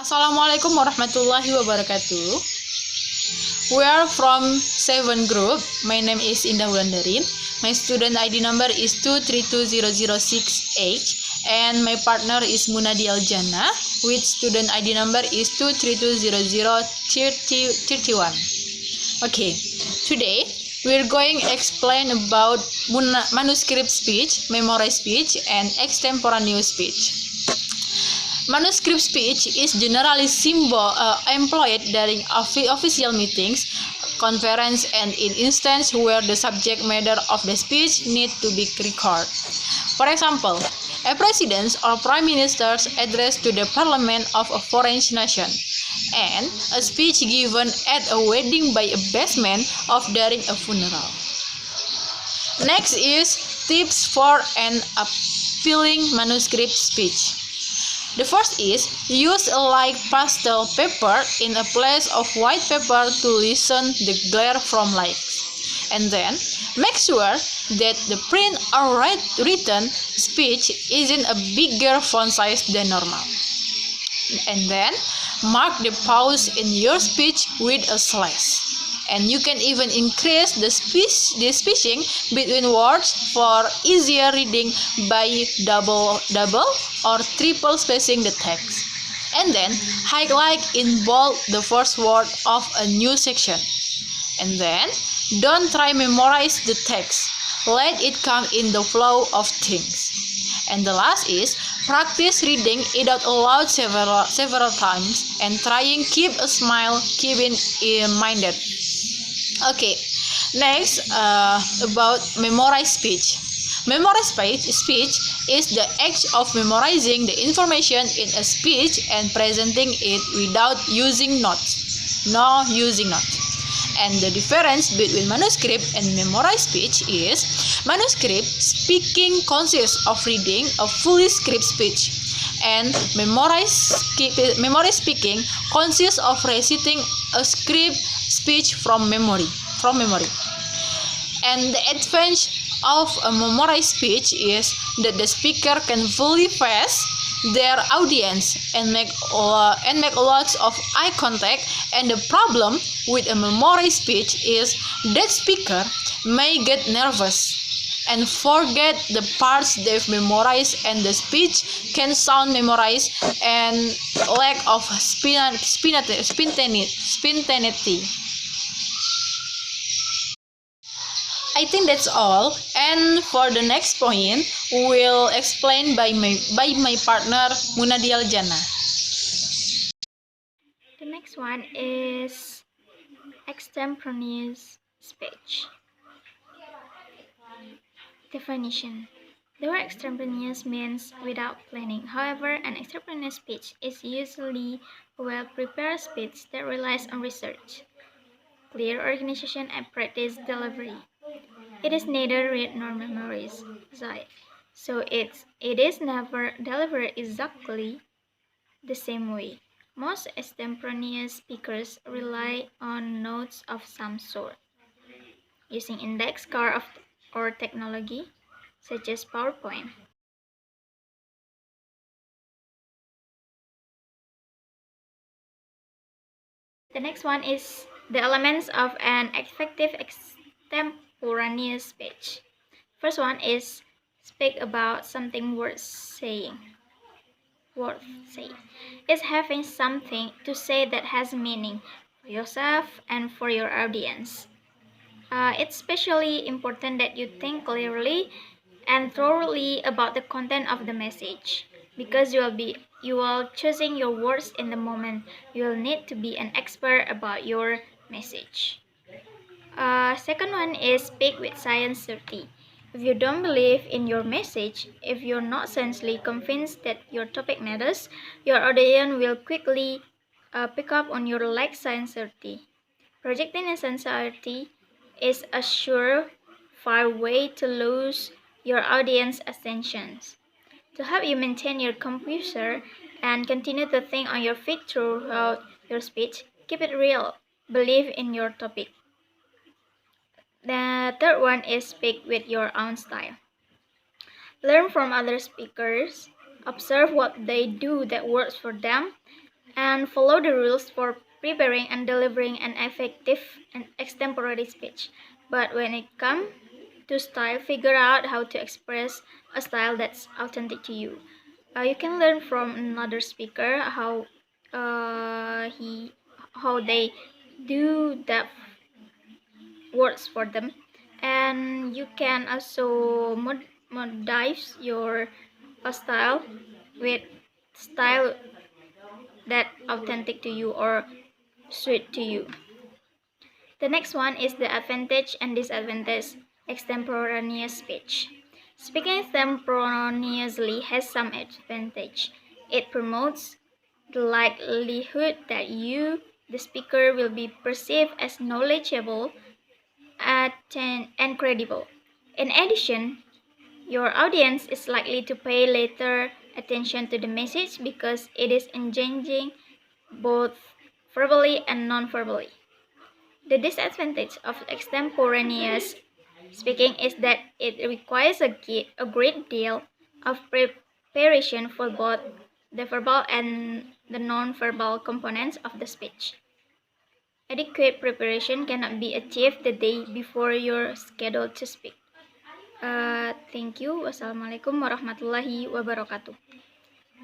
Assalamualaikum warahmatullahi wabarakatuh. We are from 7 group. My name is Indah Wulandarin. My student ID number is 2320006H and my partner is Munadi Aljana with student ID number is 2320031. Okay, today we're going to explain about manuscript speech, memory speech, and extemporaneous speech. Manuscript speech is generally employed during official meetings, conference, and in instances where the subject matter of the speech need to be recorded. For example, a president or prime minister's address to the parliament of a foreign nation, and a speech given at a wedding by a best man or during a funeral. Next is tips for an appealing manuscript speech. The first is use a light pastel paper in a place of white paper to lessen the glare from lights. And then make sure that the print or written speech isn't a bigger font size than normal. And then mark the pause in your speech with a slash. And you can even increase the spacing between words for easier reading by double or triple spacing the text. And then highlight in bold the first word of a new section. And then don't try memorize the text. Let it come in the flow of things. And the last is practice reading it out aloud several times and trying keep a smile, keep it in minded. Okay, next about memorized speech. Memorized speech is the act of memorizing the information in a speech and presenting it without using notes. No using notes. And the difference between manuscript and memorized speech is manuscript speaking consists of reading a fully script speech, and memorized speaking consists of reciting a script speech from memory. And the advantage of a memorized speech is that the speaker can fully face their audience and make lots of eye contact. And the problem with a memorized speech is that speaker may get nervous and forget the parts they've memorized, and the speech can sound memorized and lack of spontaneity. I think that's all, and for the next point, we'll explain by my partner Munadi Aljana. The next one is extemporaneous speech. Definition. The word extemporaneous means without planning. However, an extemporaneous speech is usually a well-prepared speech that relies on research, clear organization, and practice delivery. It is neither read nor memorized, so it is never delivered exactly the same way. Most extemporaneous speakers rely on notes of some sort, using index card or technology, such as PowerPoint. The next one is the elements of an effective extemporaneous speech. First one is speak about something worth saying. It's having something to say that has meaning for yourself and for your audience. It's especially important that you think clearly and thoroughly about the content of the message, because you are choosing your words in the moment. You will need to be an expert about your message. Second one is speak with sincerity. If you don't believe in your message, if you're not sincerely convinced that your topic matters, your audience will quickly pick up on your lack of sincerity. Projecting insincerity is a surefire way to lose your audience's attention. To help you maintain your composure and continue to think on your feet throughout your speech, keep it real. Believe in your topic. The third one is speak with your own style. Learn from other speakers, observe what they do that works for them, and follow the rules for preparing and delivering an effective and extemporary speech. But when it comes to style, figure out how to express a style that's authentic to you. You can learn from another speaker he how they do that words for them, and you can also modify your style with style that authentic to you or suit to you. The next one is the advantage and disadvantage extemporaneous speech. Speaking extemporaneously has some advantage. It promotes the likelihood that you, the speaker, will be perceived as knowledgeable and credible. In addition, your audience is likely to pay later attention to the message because it is engaging both verbally and non-verbally. The disadvantage of extemporaneous speaking is that it requires a great deal of preparation for both the verbal and the non-verbal components of the speech. Adequate preparation cannot be achieved the day before you're scheduled to speak. Thank you. Wassalamualaikum warahmatullahi wabarakatuh.